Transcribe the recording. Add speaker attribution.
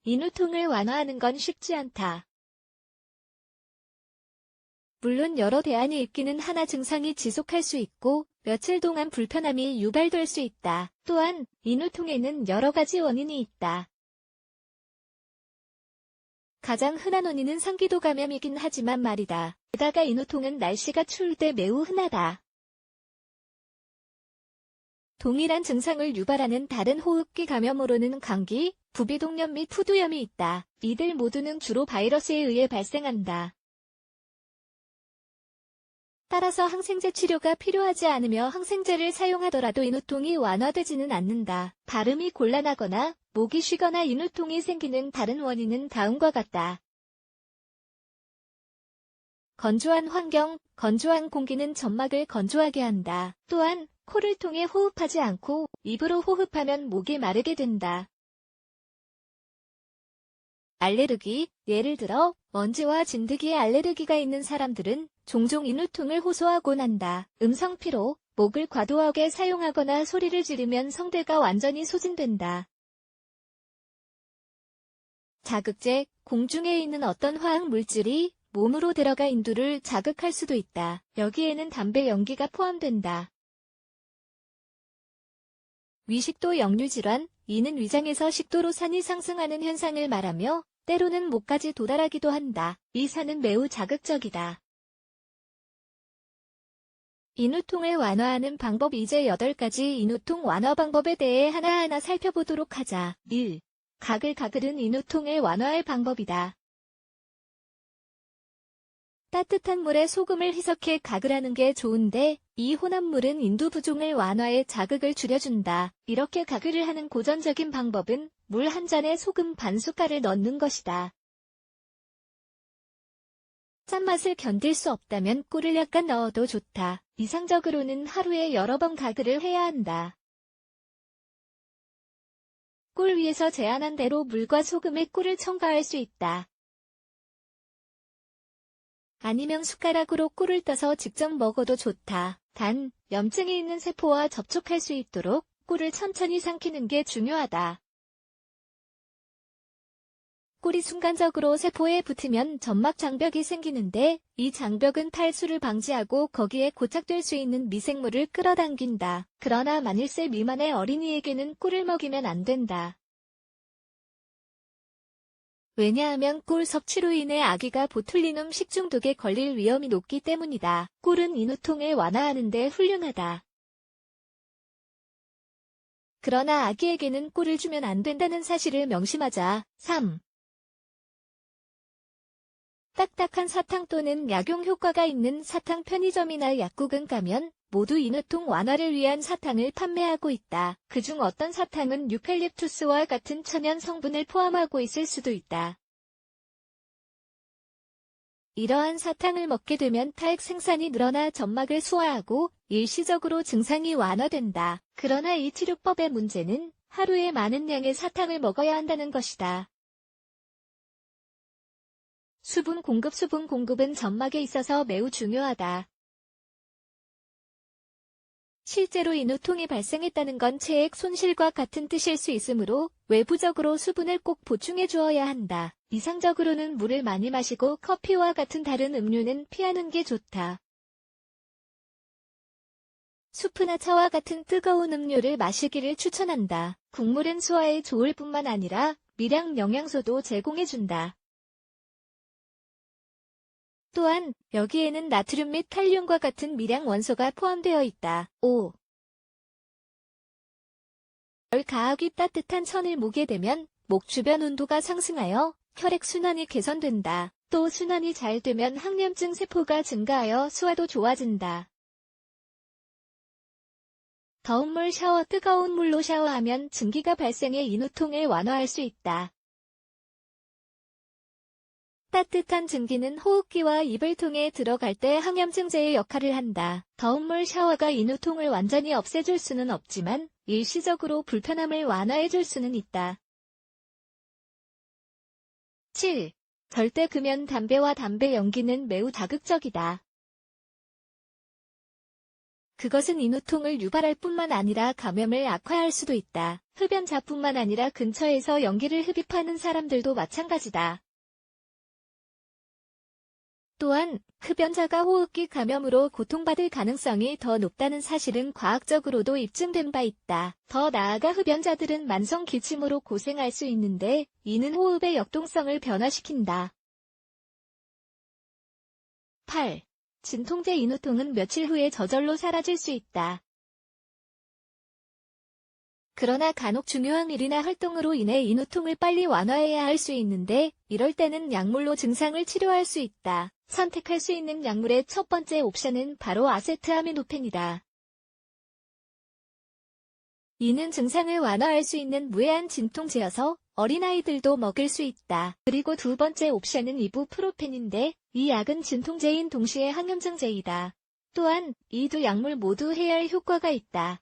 Speaker 1: 인후통을 완화하는 건 쉽지 않다. 물론 여러 대안이 있기는 하나 증상이 지속할 수 있고 며칠 동안 불편함이 유발될 수 있다. 또한 인후통에는 여러 가지 원인이 있다. 가장 흔한 원인은 상기도 감염이긴 하지만 말이다. 게다가 인후통은 날씨가 추울 때 매우 흔하다. 동일한 증상을 유발하는 다른 호흡기 감염으로는 감기, 부비동염 및 푸두염이 있다. 이들 모두는 주로 바이러스에 의해 발생한다. 따라서 항생제 치료가 필요하지 않으며 항생제를 사용하더라도 인후통이 완화되지는 않는다. 발음이 곤란하거나 목이 쉬거나 인후통이 생기는 다른 원인은 다음과 같다. 건조한 환경, 건조한 공기는 점막을 건조하게 한다. 또한 코를 통해 호흡하지 않고 입으로 호흡하면 목이 마르게 된다. 알레르기, 예를 들어 먼지와 진드기에 알레르기가 있는 사람들은 종종 인후통을 호소하곤 한다. 음성피로, 목을 과도하게 사용하거나 소리를 지르면 성대가 완전히 소진된다. 자극제, 공중에 있는 어떤 화학 물질이 몸으로 들어가 인두를 자극할 수도 있다. 여기에는 담배 연기가 포함된다. 위식도 역류질환, 이는 위장에서 식도로산이 상승하는 현상을 말하며 때로는 목까지 도달하기도 한다. 이 산은 매우 자극적이다. 인후통을 완화하는 방법. 이제 8가지 인후통 완화 방법에 대해 하나하나 살펴보도록 하자. 1. 가글가글은 인후통을 완화할 방법이다. 따뜻한 물에 소금을 희석해 가글하는 게 좋은데 이 혼합물은 인두 부종을 완화해 자극을 줄여준다. 이렇게 가글을 하는 고전적인 방법은 물 한 잔에 소금 반 숟갈을 넣는 것이다. 짠맛을 견딜 수 없다면 꿀을 약간 넣어도 좋다. 이상적으로는 하루에 여러 번 가글을 해야 한다. 꿀 위에서 제안한 대로 물과 소금에 꿀을 첨가할 수 있다. 아니면 숟가락으로 꿀을 떠서 직접 먹어도 좋다. 단, 염증이 있는 세포와 접촉할 수 있도록 꿀을 천천히 삼키는 게 중요하다. 꿀이 순간적으로 세포에 붙으면 점막 장벽이 생기는데 이 장벽은 탈수를 방지하고 거기에 고착될 수 있는 미생물을 끌어당긴다. 그러나 만일 3살 미만의 어린이에게는 꿀을 먹이면 안 된다. 왜냐하면 꿀 섭취로 인해 아기가 보툴리눔 식중독에 걸릴 위험이 높기 때문이다. 꿀은 인후통을 완화하는 데 훌륭하다. 그러나 아기에게는 꿀을 주면 안 된다는 사실을 명심하자. 3. 딱딱한 사탕 또는 약용 효과가 있는 사탕. 편의점이나 약국은 가면 모두 인후통 완화를 위한 사탕을 판매하고 있다. 그중 어떤 사탕은 유칼립투스와 같은 천연 성분을 포함하고 있을 수도 있다. 이러한 사탕을 먹게 되면 탈 생산이 늘어나 점막을 소화하고 일시적으로 증상이 완화된다. 그러나 이 치료법의 문제는 하루에 많은 양의 사탕을 먹어야 한다는 것이다. 수분 공급은 점막에 있어서 매우 중요하다. 실제로 인후통이 발생했다는 건 체액 손실과 같은 뜻일 수 있으므로 외부적으로 수분을 꼭 보충해 주어야 한다. 이상적으로는 물을 많이 마시고 커피와 같은 다른 음료는 피하는 게 좋다. 수프나 차와 같은 뜨거운 음료를 마시기를 추천한다. 국물은 소화에 좋을 뿐만 아니라 미량 영양소도 제공해준다. 또한 여기에는 나트륨 및 칼륨과 같은 미량 원소가 포함되어 있다. 5. 가하기 따뜻한 천을 목에 대면 목 주변 온도가 상승하여 혈액순환이 개선된다. 또 순환이 잘 되면 항염증 세포가 증가하여 소화도 좋아진다. 더운 물 샤워. 뜨거운 물로 샤워하면 증기가 발생해 인후통을 완화할 수 있다. 따뜻한 증기는 호흡기와 입을 통해 들어갈 때 항염증제의 역할을 한다. 더운 물 샤워가 인후통을 완전히 없애줄 수는 없지만 일시적으로 불편함을 완화해줄 수는 있다. 7. 절대 금연. 담배와 담배 연기는 매우 자극적이다. 그것은 인후통을 유발할 뿐만 아니라 감염을 악화할 수도 있다. 흡연자뿐만 아니라 근처에서 연기를 흡입하는 사람들도 마찬가지다. 또한 흡연자가 호흡기 감염으로 고통받을 가능성이 더 높다는 사실은 과학적으로도 입증된 바 있다. 더 나아가 흡연자들은 만성 기침으로 고생할 수 있는데 이는 호흡의 역동성을 변화시킨다. 8. 진통제 인후통은 며칠 후에 저절로 사라질 수 있다. 그러나 간혹 중요한 일이나 활동으로 인해 인후통을 빨리 완화해야 할 수 있는데 이럴 때는 약물로 증상을 치료할 수 있다. 선택할 수 있는 약물의 첫 번째 옵션은 바로 아세트아미노펜이다. 이는 증상을 완화할 수 있는 무해한 진통제여서 어린아이들도 먹을 수 있다. 그리고 두 번째 옵션은 이부프로펜인데 이 약은 진통제인 동시에 항염증제이다. 또한 이 두 약물 모두 해열 효과가 있다.